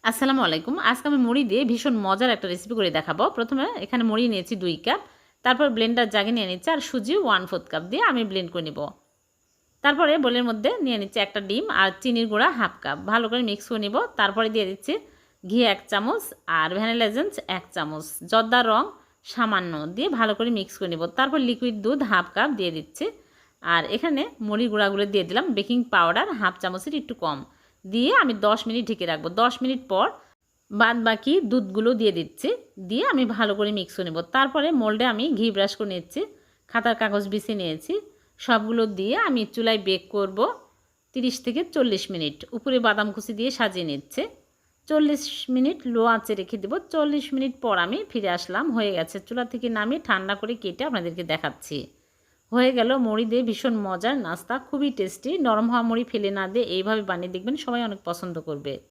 আসসালামু আলাইকুম। আজকে আমি মুড়ি দিয়ে ভীষণ মজার একটা রেসিপি করে দেখাবো। প্রথমে এখানে মুড়ি নিয়েছি ২ কাপ। তারপর ব্লেন্ডার জাগে নিয়ে নিচ্ছি আর সুজি 1/4 কাপ দিয়ে আমি ব্লেন্ড করে নিব। তারপরে বোলের মধ্যে নিয়ে নিচ্ছি একটা ডিম আর চিনির গুঁড়া 1/2 কাপ। ভালো করে মিক্স করে নিব। তারপরে দিয়ে দিচ্ছি ঘি ১ চামচ আর ভ্যানিলা এসেন্স ১ চামচ, জর্দার রং সামান্য দিয়ে ভালো করে মিক্স করে নিব। তারপর লিকুইড দুধ 1/2 কাপ দিয়ে দিচ্ছি। আর এখানে মুড়ির গুঁড়াগুলো দিয়ে দিলাম, বেকিং পাউডার 1/2 চামচের একটু কম দিয়ে আমি 10 মিনিট ঢেকে রাখবো। 10 মিনিট পর বাদ বাকি দুধগুলো দিয়ে দিচ্ছি, দিয়ে আমি ভালো করে মিক্স করে নেব। তারপরে মোল্ডে আমি ঘি ব্রাশ করে নিচ্ছি, খাতার কাগজ বিছিয়ে নিয়েছি। সবগুলো দিয়ে আমি চুলায় বেক করব 30 থেকে 40 মিনিট। উপরে বাদাম কুচি দিয়ে সাজিয়ে নিচ্ছে। 40 মিনিট লো আঁচে রেখে দেবো। 40 মিনিট পর আমি ফিরে আসলাম, হয়ে গেছে। চুলা থেকে নামিয়ে ঠান্ডা করে কেটে আপনাদেরকে দেখাচ্ছি। হয়ে গেল মুড়ি দিয়ে ভীষণ মজার নাস্তা, খুবই টেস্টি। নরম হওয়া মুড়ি ফেলে না দিয়ে এইভাবে বানিয়ে দেখবেন, সবাই অনেক পছন্দ করবে।